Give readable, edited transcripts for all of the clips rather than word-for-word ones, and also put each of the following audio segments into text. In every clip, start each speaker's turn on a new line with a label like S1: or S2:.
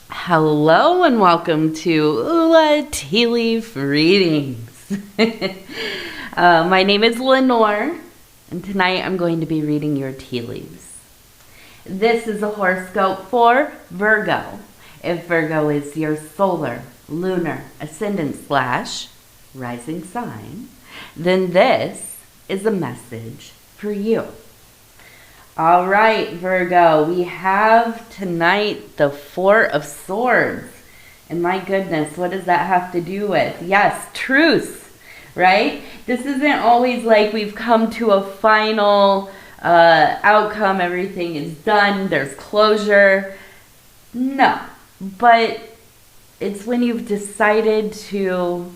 S1: Hello and welcome to Ula Tea Leaf Readings. My name is Lenor, and tonight I'm going to be reading your tea leaves. This is a horoscope for Virgo. If Virgo is your solar, lunar, ascendant / rising sign, then this is a message for you. All right, Virgo, we have tonight the Four of Swords. And my goodness, what does that have to do with? Yes, truth, right? This isn't always like we've come to a final outcome, everything is done, there's closure. No, but it's when you've decided to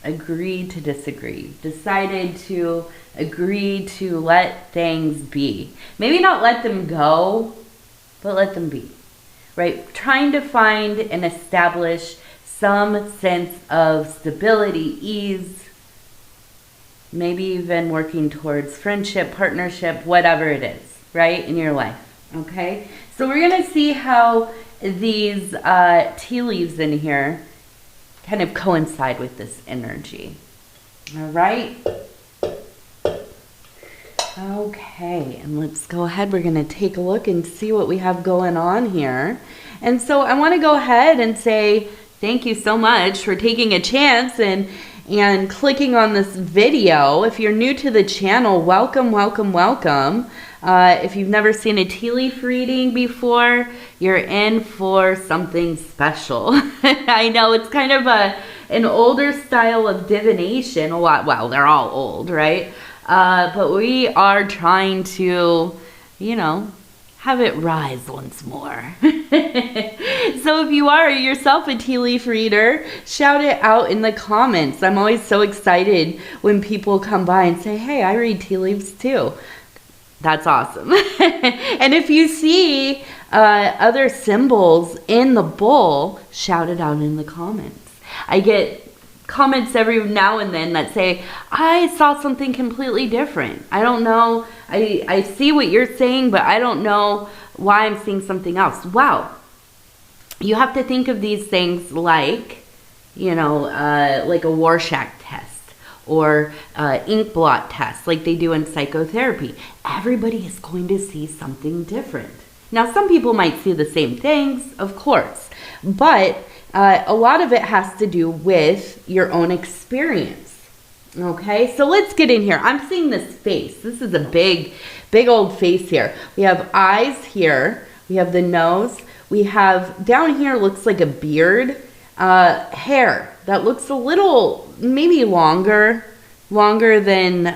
S1: agree to disagree, decided to agree to let things be. Maybe not let them go, but let them be, right? Trying to find and establish some sense of stability, ease, maybe even working towards friendship, partnership, whatever it is, right, in your life, okay? So we're going to see how these tea leaves in here kind of coincide with this energy. All right. Okay, and let's go ahead. We're going to take a look and see what we have going on here. And so I want to go ahead and say thank you so much for taking a chance and clicking on this video. If you're new to the channel, welcome, welcome, welcome. If you've never seen a tea leaf reading before, you're in for something special. I know it's kind of an older style of divination. Well, they're all old, right? But we are trying to, have it rise once more. So if you are yourself a tea leaf reader, shout it out in the comments. I'm always so excited when people come by and say, hey, I read tea leaves too. That's awesome. And if you see other symbols in the bowl, shout it out in the comments. I get comments every now and then that say, I saw something completely different. I don't know. I see what you're saying, but I don't know why I'm seeing something else. Wow. You have to think of these things like, like a Rorschach test or ink blot test like they do in psychotherapy. Everybody is going to see something different. Now, some people might see the same things, of course, but a lot of it has to do with your own experience. Okay, so let's get in here. I'm seeing this face. This is a big old face here. We have eyes here. We have the nose. We have down here looks like a beard. Hair that looks a little maybe longer than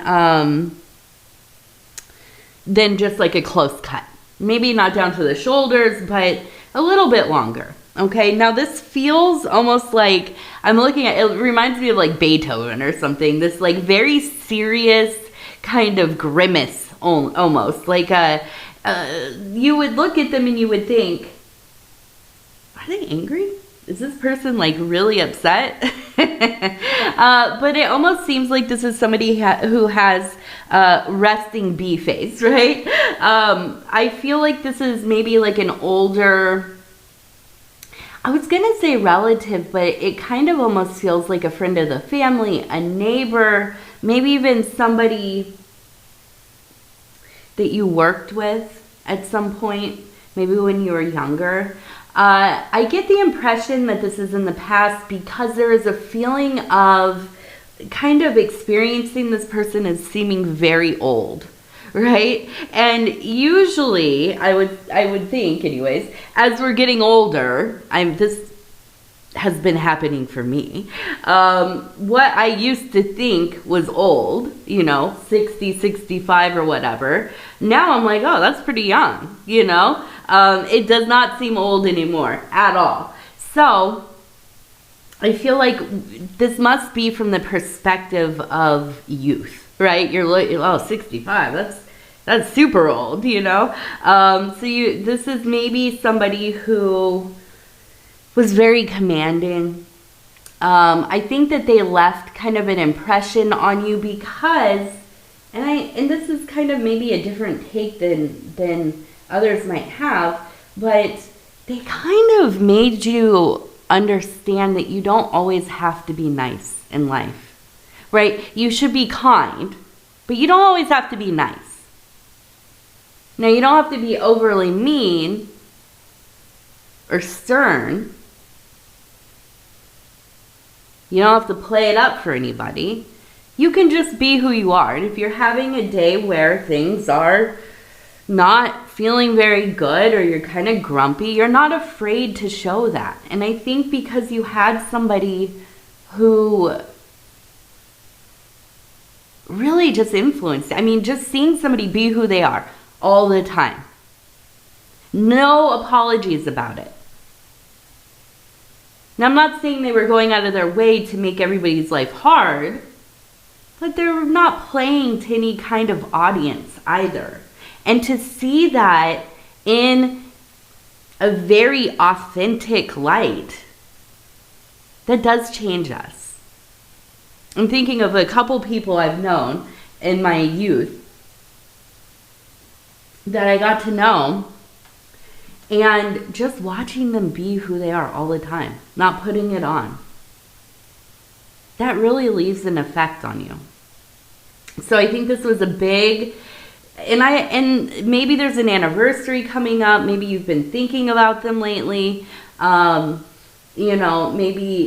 S1: just like a close cut. Maybe not down to the shoulders, but a little bit longer. Okay, now this feels almost like, I'm looking at, it reminds me of like Beethoven or something. This like very serious kind of grimace almost. Like you would look at them and you would think, are they angry? Is this person like really upset? But it almost seems like this is somebody who has resting bee face, right? I feel like this is maybe like an older, I was going to say relative, but it kind of almost feels like a friend of the family, a neighbor, maybe even somebody that you worked with at some point, maybe when you were younger. I get the impression that this is in the past because there is a feeling of kind of experiencing this person as seeming very old, right? And usually, I would think, anyways, as we're getting older, this has been happening for me. What I used to think was old, 60, 65 or whatever. Now I'm like, oh, that's pretty young, It does not seem old anymore at all. So I feel like this must be from the perspective of youth, right? You're like, oh, 65, that's super old, So this is maybe somebody who was very commanding. I think that they left kind of an impression on you because, and this is kind of maybe a different take than others might have, but they kind of made you understand that you don't always have to be nice in life, right? You should be kind, but you don't always have to be nice. Now, you don't have to be overly mean or stern. You don't have to play it up for anybody. You can just be who you are. And if you're having a day where things are not feeling very good or you're kind of grumpy, you're not afraid to show that. And I think because you had somebody who really just influenced, I mean, just seeing somebody be who they are all the time. No apologies about it. Now, I'm not saying they were going out of their way to make everybody's life hard, but they're not playing to any kind of audience either. And to see that in a very authentic light, that does change us. I'm thinking of a couple people I've known in my youth that I got to know, and just watching them be who they are all the time, not putting it on, that really leaves an effect on you. So I think this was a big, and maybe there's an anniversary coming up. Maybe you've been thinking about them lately. Maybe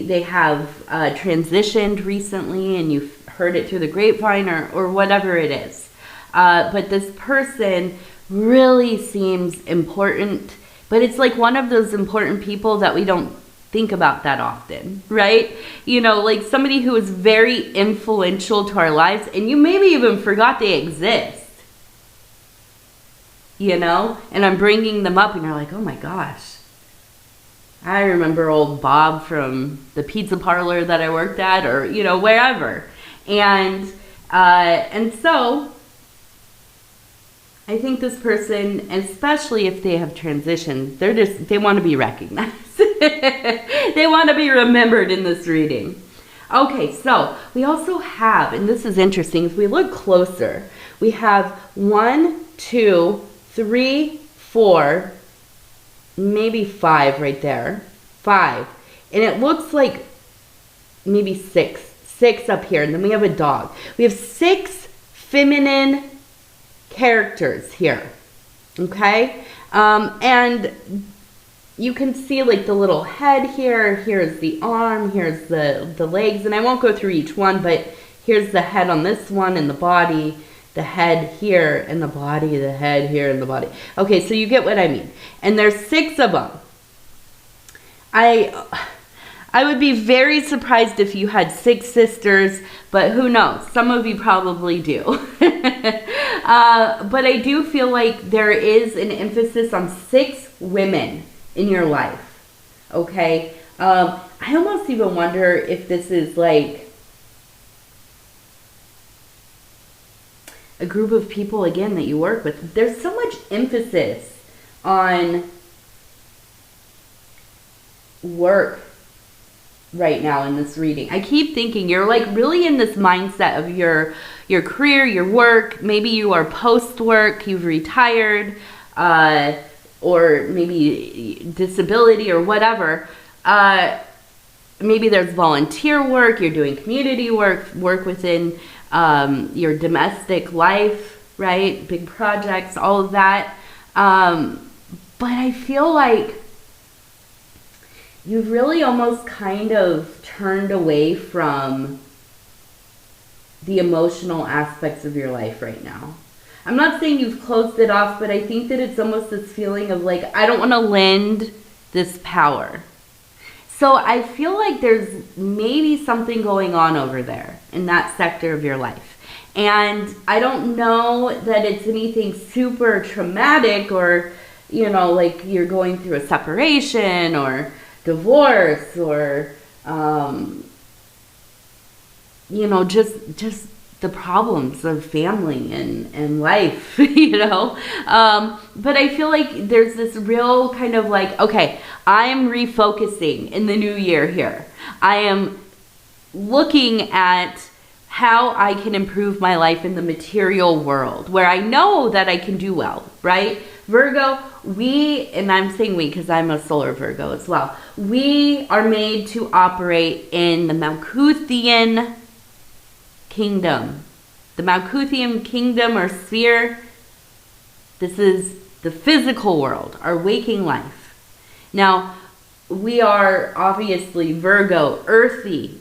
S1: they have transitioned recently and you've heard it through the grapevine or whatever it is. But this person really seems important, but it's like one of those important people that we don't think about that often, right? Like somebody who is very influential to our lives and you maybe even forgot they exist, and I'm bringing them up and you're like, oh my gosh, I remember old Bob from the pizza parlor that I worked at, or, wherever. And so I think this person, especially if they have transitioned, they want to be recognized. They want to be remembered in this reading. Okay, so we also have, and this is interesting, if we look closer, we have 1, 2, 3, 4, maybe 5 right there. 5. And it looks like maybe 6. 6 up here, and then we have a dog. We have 6 feminine characters here, okay? And you can see like the little head here, here's the arm, here's the legs, and I won't go through each one, but here's the head on this one and the body, the head here and the body, the head here and the body. Okay, so you get what I mean. And there's 6 of them. I would be very surprised if you had 6 sisters, but who knows? Some of you probably do. But I do feel like there is an emphasis on 6 women in your life, okay? I almost even wonder if this is like a group of people, again, that you work with. There's so much emphasis on work right now in this reading. I keep thinking you're like really in this mindset of your career, your work. Maybe you are post-work, you've retired, or maybe disability or whatever. Maybe there's volunteer work, you're doing community work within your domestic life, right? Big projects, all of that. But I feel like you've really almost kind of turned away from the emotional aspects of your life right now. I'm not saying you've closed it off, but I think that it's almost this feeling of like, I don't want to lend this power. So I feel like there's maybe something going on over there in that sector of your life. And I don't know that it's anything super traumatic or, like you're going through a separation or divorce or, just the problems of family and life, But I feel like there's this real kind of like, okay, I am refocusing in the new year here. I am looking at how I can improve my life in the material world where I know that I can do well, right? Virgo, and I'm saying we because I'm a solar Virgo as well, we are made to operate in the Malkuthian kingdom. The Malkuthian kingdom or sphere, this is the physical world, our waking life. Now, we are obviously Virgo, earthy.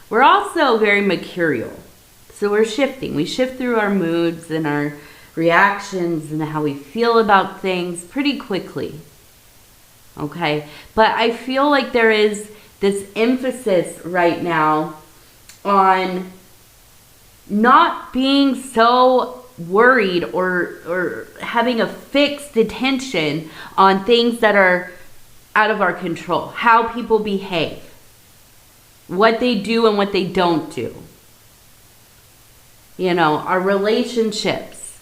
S1: We're also very mercurial. So we're shifting. We shift through our moods and our reactions and how we feel about things pretty quickly. Okay? But I feel like there is this emphasis right now on not being so worried or having a fixed attention on things that are out of our control. How people behave. What they do and what they don't do. You know, our relationships.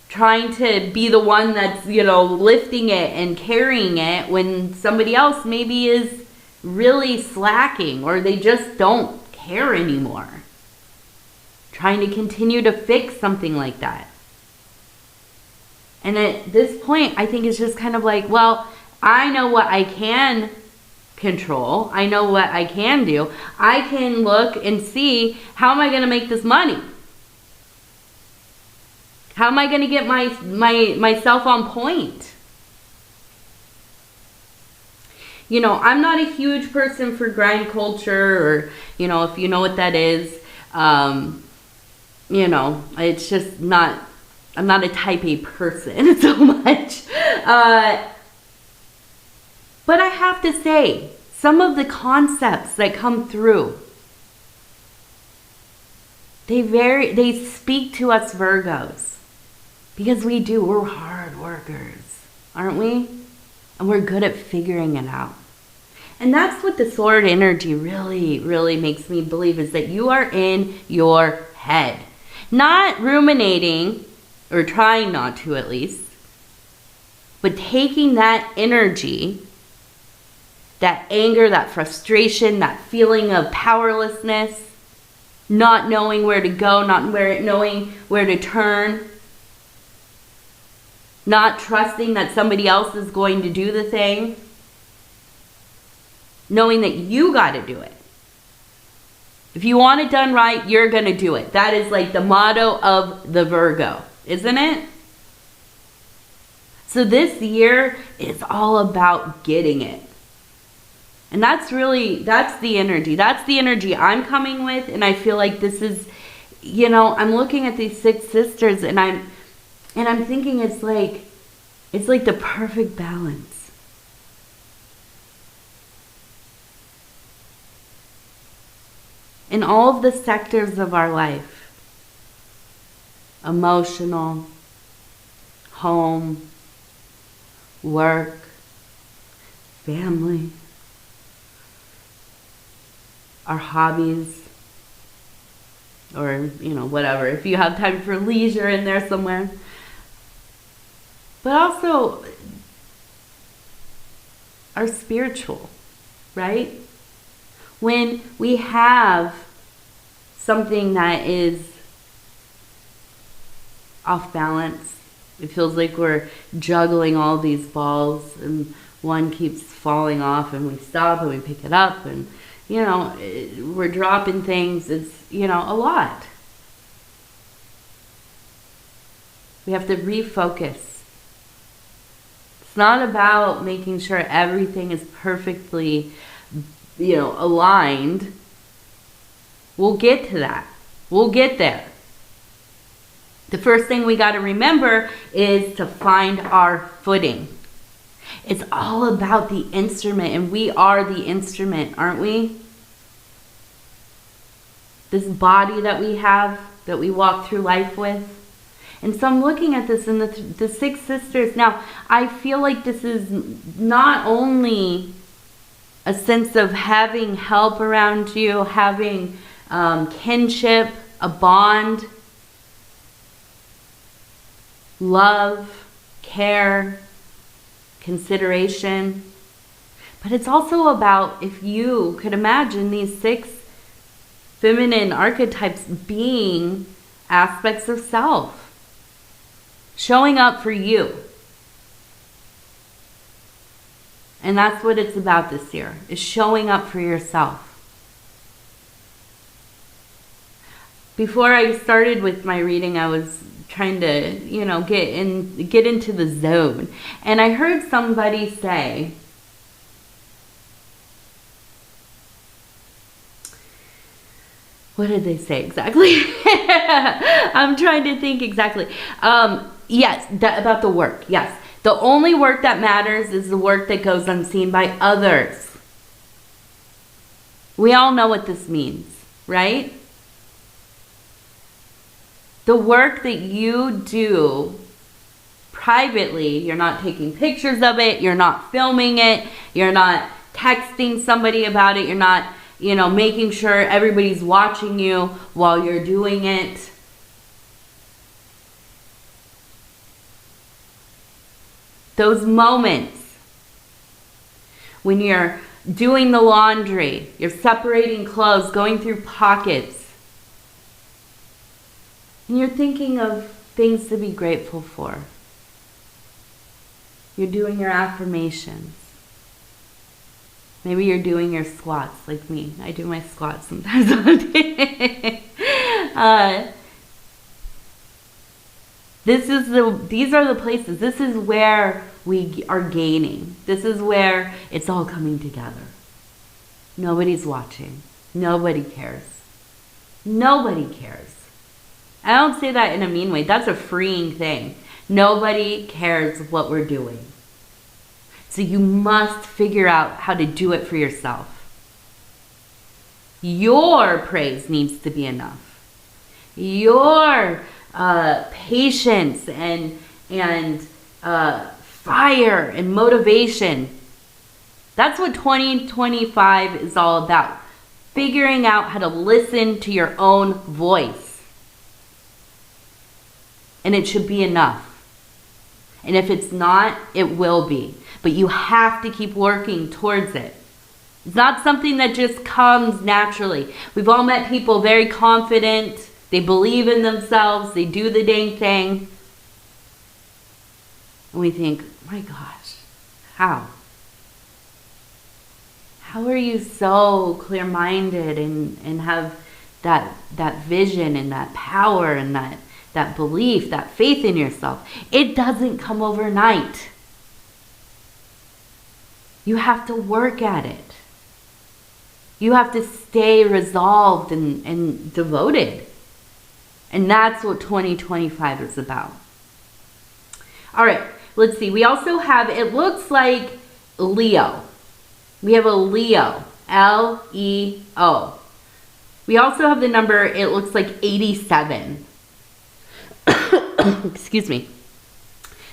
S1: Trying to be the one that's, you know, lifting it and carrying it when somebody else maybe is really slacking or they just don't care anymore. Trying to continue to fix something like that. And at this point, I think it's just kind of like, well, I know what I can control. I know what I can do. I can look and see, how am I going to make this money? How am I going to get myself on point? You know, I'm not a huge person for grind culture or, you know, if you know what that is. You know, it's just not, I'm not a type A person so much. But I have to say, some of the concepts that come through, they speak to us Virgos. Because we're hard workers, aren't we? And we're good at figuring it out. And that's what the sword energy really, really makes me believe, is that you are in your head. Not ruminating, or trying not to at least, but taking that energy, that anger, that frustration, that feeling of powerlessness, not knowing where to go, not knowing where to turn, not trusting that somebody else is going to do the thing, knowing that you got to do it. If you want it done right, you're going to do it. That is like the motto of the Virgo, isn't it? So this year is all about getting it. And that's the energy. That's the energy I'm coming with. And I feel like this is, you know, I'm looking at these 6 sisters and I'm thinking it's like the perfect balance. In all of the sectors of our life, emotional, home, work, family, our hobbies, or, you know, whatever, if you have time for leisure in there somewhere. But also our spiritual, right? When we have something that is off balance, it feels like we're juggling all these balls and one keeps falling off and we stop and we pick it up and, you know, we're dropping things. It's, you know, a lot. We have to refocus. It's not about making sure everything is perfectly, you know, aligned. We'll get to that. We'll get there. The first thing we got to remember is to find our footing. It's all about the instrument, and we are the instrument, aren't we? This body that we have, that we walk through life with. And so I'm looking at this in the 6 sisters. Now, I feel like this is not only a sense of having help around you, having kinship, a bond, love, care, consideration. But it's also about, if you could imagine these 6 feminine archetypes being aspects of self. Showing up for you. And that's what it's about this year, is showing up for yourself. Before I started with my reading, I was trying to, get into the zone. And I heard somebody say, what did they say exactly? I'm trying to think exactly. Yes, about the work. Yes. The only work that matters is the work that goes unseen by others. We all know what this means, right? The work that you do privately, you're not taking pictures of it, you're not filming it, you're not texting somebody about it, you're not, making sure everybody's watching you while you're doing it. Those moments when you're doing the laundry, you're separating clothes, going through pockets, and you're thinking of things to be grateful for. You're doing your affirmations. Maybe you're doing your squats like me. I do my squats sometimes all day. These are the places. This is where we are gaining. This is where it's all coming together. Nobody's watching. Nobody cares. Nobody cares. I don't say that in a mean way. That's a freeing thing. Nobody cares what we're doing. So you must figure out how to do it for yourself. Your praise needs to be enough. Your patience and fire and motivation. That's what 2025 is all about. Figuring out how to listen to your own voice. And it should be enough. And if it's not, it will be. But you have to keep working towards it. It's not something that just comes naturally. We've all met people very confident. They believe in themselves. They do the dang thing. And we think, my gosh, how? How are you so clear-minded and have that vision and that power and that belief, that faith in yourself? It doesn't come overnight. You have to work at it. You have to stay resolved and devoted. And that's what 2025 is about. All right, let's see. We also have, it looks like Leo. We have a Leo, L-E-O. We also have the number, it looks like 87. Excuse me.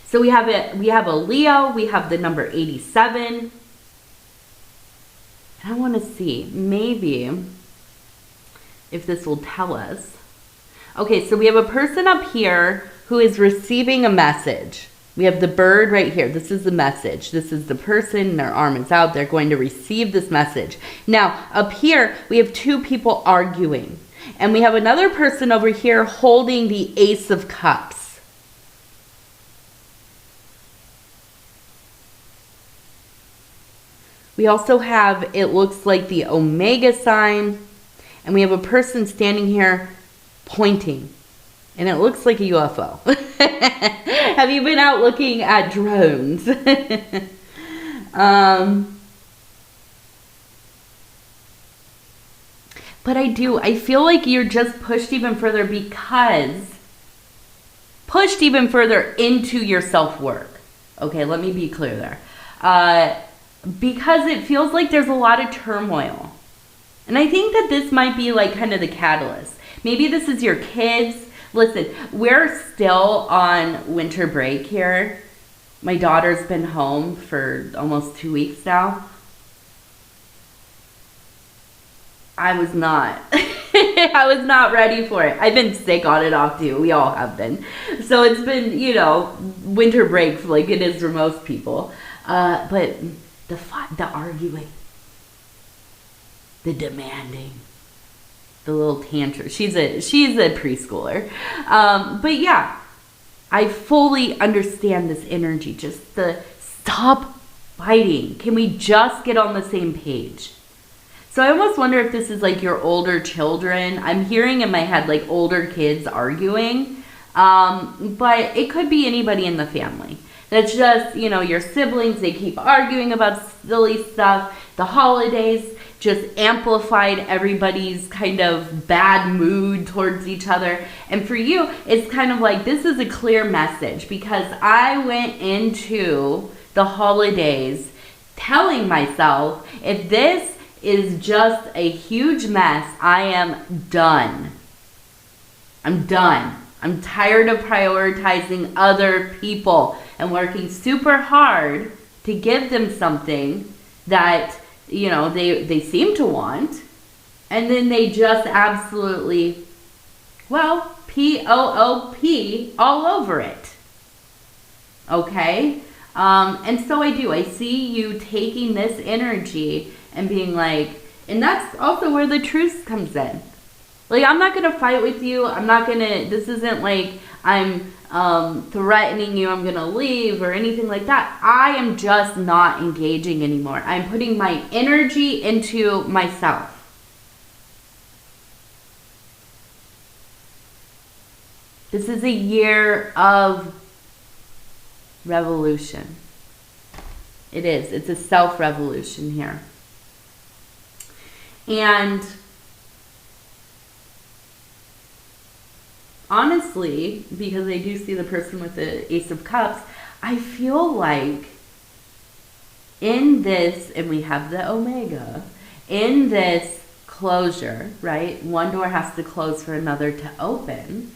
S1: So we have a Leo, we have the number 87. And I want to see, maybe, if this will tell us. Okay, so we have a person up here who is receiving a message. We have the bird right here. This is the message. This is the person, their arm is out. They're going to receive this message. Now, up here, we have two people arguing. And we have another person over here holding the Ace of Cups. We also have, it looks like the Omega sign. And we have a person standing here pointing. And it looks like a UFO. Have you been out looking at drones? But I feel like you're just pushed even further into your self-work. Okay, let me be clear there. Because it feels like there's a lot of turmoil. And I think that this might be like kind of the catalyst. Maybe this is your kids. Listen, we're still on winter break here. My daughter's been home for almost 2 weeks now. I was not. I was not ready for it. I've been sick on and off too. We all have been. So it's been, winter break like it is for most people. But the arguing, the demanding, the little tantrum. She's a preschooler. But yeah, I fully understand this energy. Just the stop fighting. Can we just get on the same page? So I almost wonder if this is like your older children. I'm hearing in my head like older kids arguing. But it could be anybody in the family. That's just, your siblings, they keep arguing about silly stuff. The holidays just amplified everybody's kind of bad mood towards each other. And for you, it's kind of like this is a clear message, because I went into the holidays telling myself, if this is just a huge mess, I am done. I'm done. I'm tired of prioritizing other people and working super hard to give them something that, they seem to want. And then they just absolutely, POOP all over it. Okay? And so I see you taking this energy and being like, and that's also where the truth comes in. Like, I'm not going to fight with you. This isn't like I'm threatening you, I'm going to leave or anything like that. I am just not engaging anymore. I'm putting my energy into myself. This is a year of revolution. It is. It's a self-revolution here. And honestly, because I do see the person with the Ace of Cups, I feel like in this, and we have the Omega, in this closure, right? One door has to close for another to open.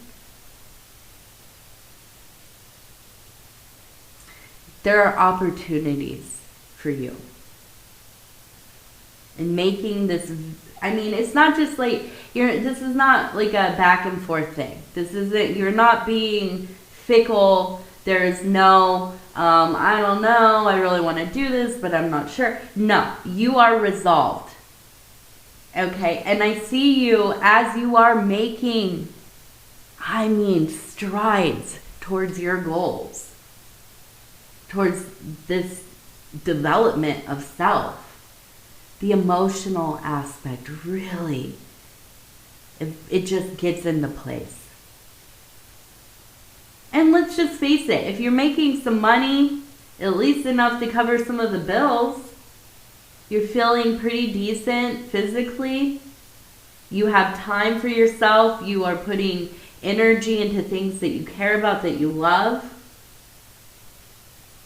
S1: There are opportunities for you. And making this, it's not just like, this is not like a back and forth thing. You're not being fickle. There's no, I don't know, I really want to do this, but I'm not sure. No, you are resolved. Okay, and I see you as you are making, strides towards your goals, towards this development of self. The emotional aspect really, it just gets into place. And let's just face it, if you're making some money, at least enough to cover some of the bills, you're feeling pretty decent physically, you have time for yourself, you are putting energy into things that you care about, that you love,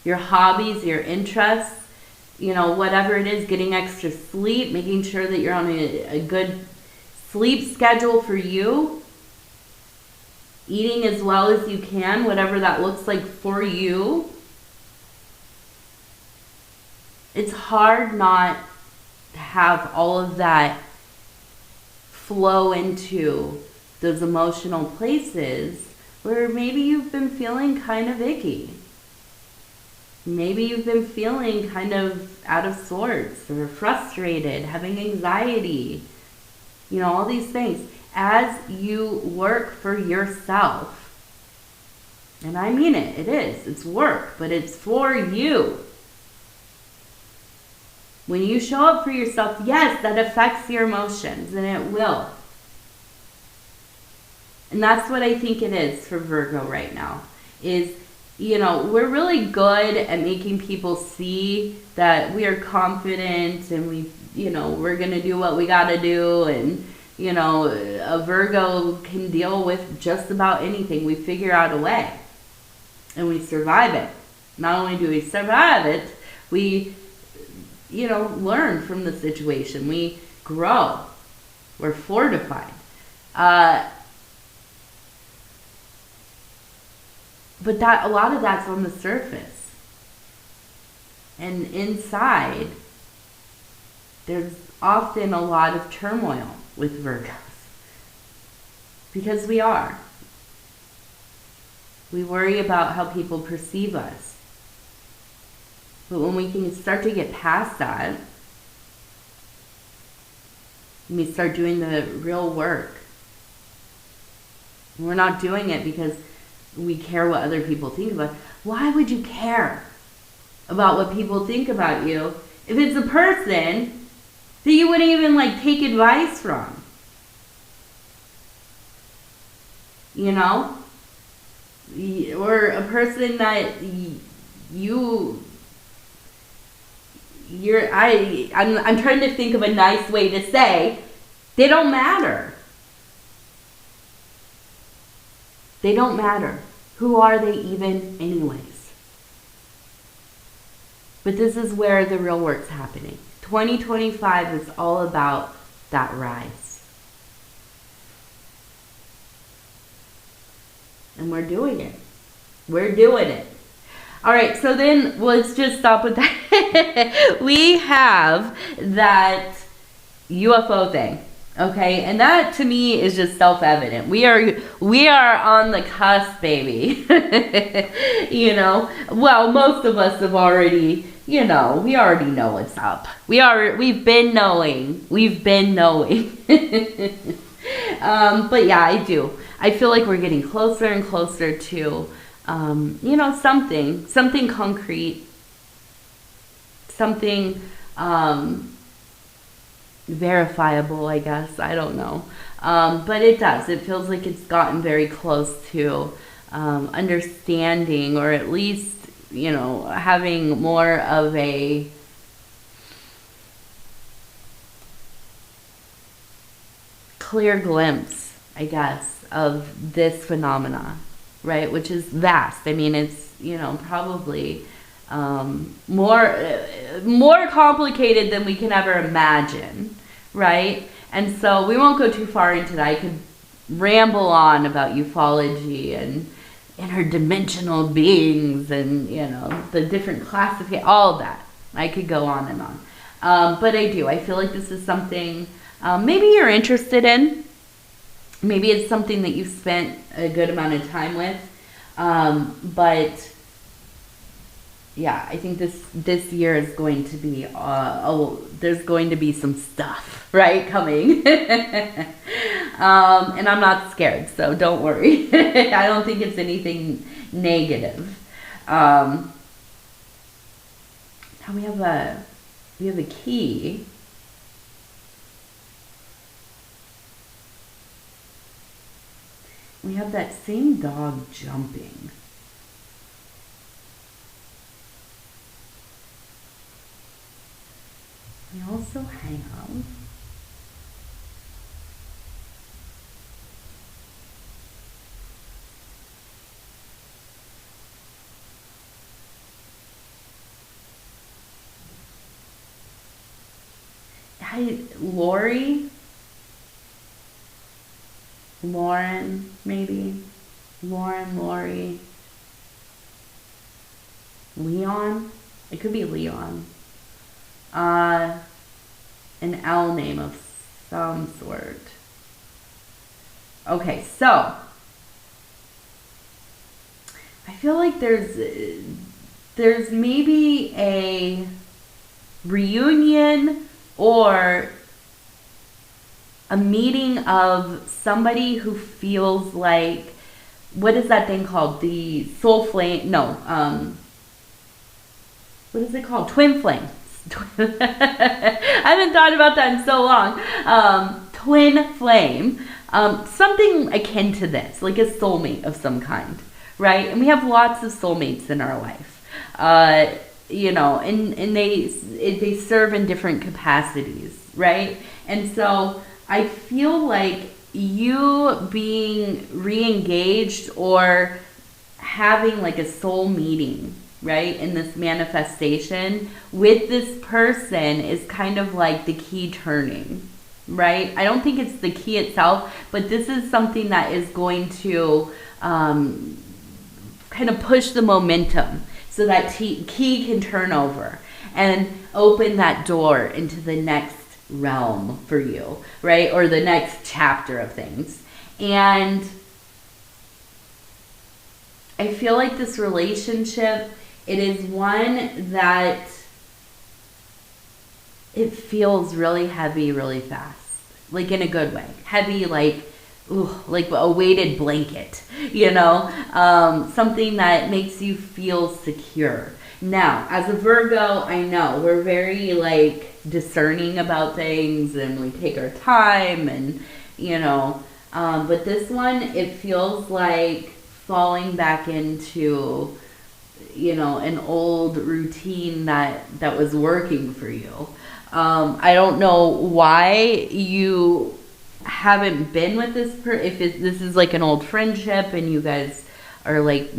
S1: your hobbies, your interests, whatever it is, getting extra sleep, making sure that you're on a good sleep schedule for you, eating as well as you can, whatever that looks like for you. It's hard not to have all of that flow into those emotional places where maybe you've been feeling kind of icky. Maybe you've been feeling kind of out of sorts or frustrated, having anxiety, all these things. As you work for yourself, and I mean it is, it's work, but it's for you. When you show up for yourself, yes, that affects your emotions, and it will. And that's what I think it is for Virgo right now, is we're really good at making people see that we are confident and we're going to do what we got to do. And, a Virgo can deal with just about anything. We figure out a way and we survive it. Not only do we survive it, we, learn from the situation. We grow. We're fortified. But a lot of that's on the surface. And inside, there's often a lot of turmoil with Virgos. Because we are. We worry about how people perceive us. But when we can start to get past that, when we start doing the real work, we're not doing it because we care what other people think about. Why would you care about what people think about you if it's a person that you wouldn't even like take advice from? You know? Or a person that I'm trying to think of a nice way to say they don't matter. They don't matter. Who are they even anyways? But this is where the real work's happening. 2025 is all about that rise. And we're doing it. We're doing it. All right, so then let's just stop with that. We have that UFO thing, okay? And that to me is just self-evident. We are on the cusp, baby. You know, well, most of us have already, you know, we already know what's up. We've been knowing. But yeah, I do. I feel like we're getting closer and closer to, you know, something concrete, something verifiable, I guess. I don't know. But it does. It feels like it's gotten very close to understanding, or at least, you know, having more of a clear glimpse, I guess, of this phenomena, right? Which is vast. I mean, it's, you know, probably more complicated than we can ever imagine, right? And so we won't go too far into that. I could ramble on about ufology and interdimensional beings and, you know, the different classifications, all that. I could go on and on. But I do. I feel like this is something maybe you're interested in. Maybe it's something that you've spent a good amount of time with. But yeah, I think this year is going to be, there's going to be some stuff, right, coming. And I'm not scared, so don't worry. I don't think it's anything negative. Now we have a key. We have that same dog jumping. We also have Lauren, maybe. Lori. Leon. It could be Leon. An L name of some sort. Okay, so I feel like there's maybe a reunion or a meeting of somebody who feels like, what is that thing called? The soul flame? No. What is it called? Twin flames. I haven't thought about that in so long. Twin flame. Something akin to this, like a soulmate of some kind, right? And we have lots of soulmates in our life. You know, and they serve in different capacities, right? And so I feel like you being re-engaged or having like a soul meeting, right, in this manifestation with this person is kind of like the key turning, right? I don't think it's the key itself, but this is something that is going to kind of push the momentum so that key can turn over and open that door into the next realm for you, right? Or the next chapter of things. And I feel like this relationship, it is one that it feels really heavy really fast, like in a good way. Heavy, like like a weighted blanket, something that makes you feel secure. Now, as a Virgo, I know we're very like discerning about things and we take our time and, but this one, it feels like falling back into, an old routine that was working for you. I don't know why you haven't been with this if this is like an old friendship and you guys are like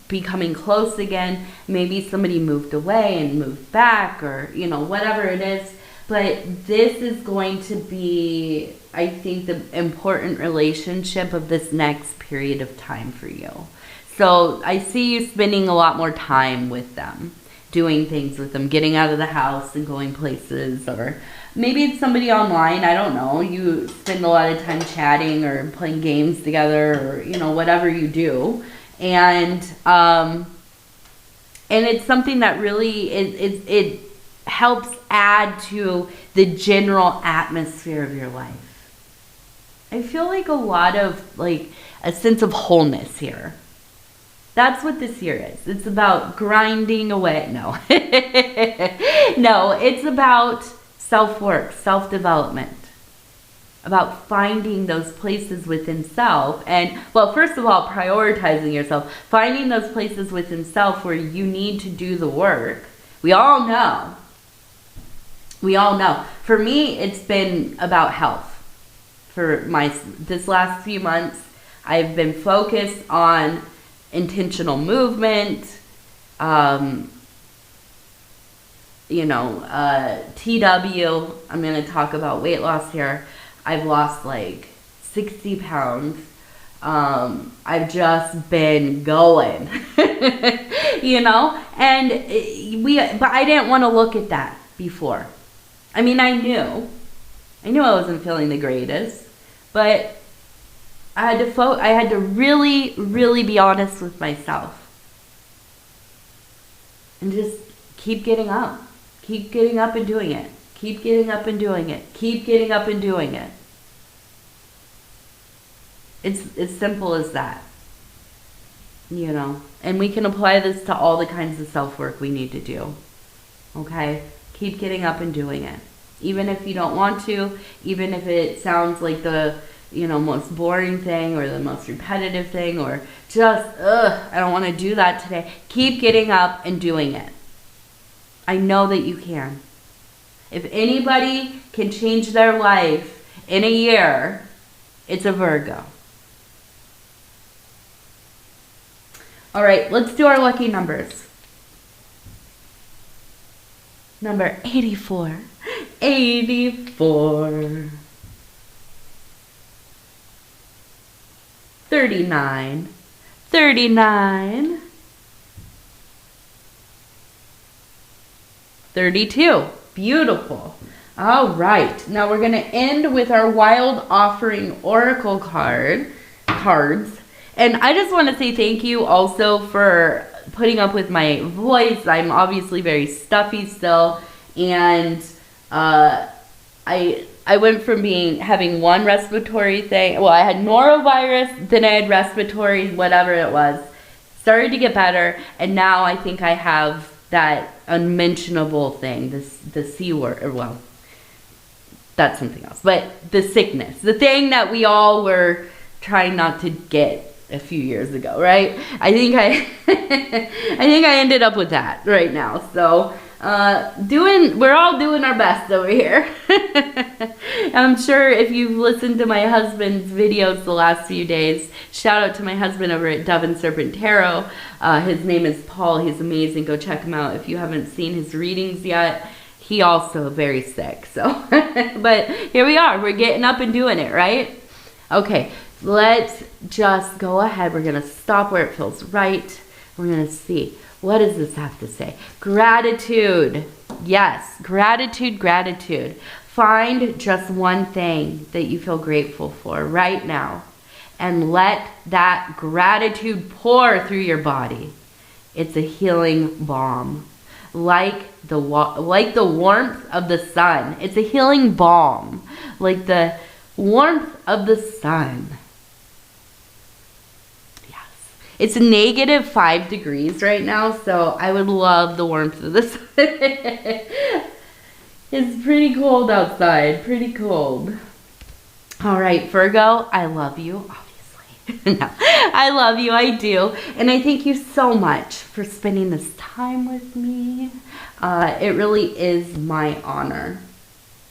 S1: becoming close again. Maybe somebody moved away and moved back, or whatever it is, but this is going to be, I think, the important relationship of this next period of time for you. So I see you spending a lot more time with them, doing things with them, getting out of the house and going places, or maybe it's somebody online, I don't know. You spend a lot of time chatting or playing games together, or, whatever you do. And it's something that really, it helps add to the general atmosphere of your life. I feel like a lot of, like, a sense of wholeness here. That's what this year is. It's about grinding away. No. No, it's about self-work, self-development, about finding those places within self. And, well, first of all, prioritizing yourself, finding those places within self where you need to do the work. We all know. For me, it's been about health. For this last few months, I've been focused on intentional movement, TW, I'm going to talk about weight loss here. I've lost like 60 pounds. I've just been going, and but I didn't want to look at that before. I mean, I knew I wasn't feeling the greatest, but I had to really, really be honest with myself and just keep getting up and doing it. Keep getting up and doing it. Keep getting up and doing it. It's as simple as that, and we can apply this to all the kinds of self-work we need to do. Okay? Keep getting up and doing it. Even if you don't want to, even if it sounds like the most boring thing or the most repetitive thing, or just, I don't want to do that today. Keep getting up and doing it. I know that you can. If anybody can change their life in a year, it's a Virgo. All right, let's do our lucky numbers. Number 84. 84. 39. 39. 32. Beautiful. All right. Now we're going to end with our Wild Offering Oracle cards. And I just want to say thank you also for putting up with my voice. I'm obviously very stuffy still. And I went from having one respiratory thing. Well, I had norovirus, then I had respiratory, whatever it was. Started to get better, and now I think I have that unmentionable thing, the C word, or well, that's something else. But the sickness, the thing that we all were trying not to get a few years ago, right? I think I ended up with that right now. So we're all doing our best over here. I'm sure if you've listened to my husband's videos the last few days, shout out to my husband over at Dove and Serpent Tarot. His name is Paul. He's amazing. Go check him out if you haven't seen his readings yet. He also very sick. So, but here we are. We're getting up and doing it, right? Okay, let's just go ahead. We're going to stop where it feels right. We're going to see. What does this have to say? Gratitude. Yes, gratitude. Find just one thing that you feel grateful for right now and let that gratitude pour through your body. It's a healing balm. Like the warmth of the sun. It's a healing balm. Like the Warmth of the sun. Yes. It's -5 degrees right now, so I would love the warmth of the sun. It's pretty cold outside, pretty cold. All right, Virgo, I love you, obviously. No, I love you, I do. And I thank you so much for spending this time with me. It really is my honor.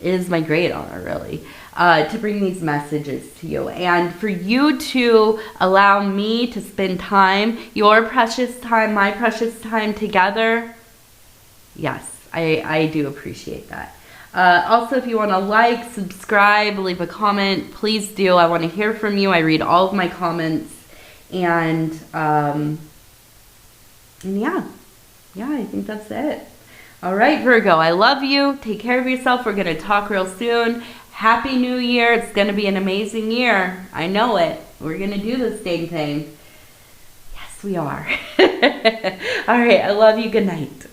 S1: It is my great honor, really, to bring these messages to you. And for you to allow me to spend time, your precious time, my precious time together. Yes, I do appreciate that. Also, if you want to like, subscribe, leave a comment, please do. I want to hear from you. I read all of my comments. And yeah, I think that's it. All right, Virgo, I love you. Take care of yourself. We're going to talk real soon. Happy New Year. It's going to be an amazing year. I know it. We're going to do this dang thing. Yes, we are. All right, I love you. Good night.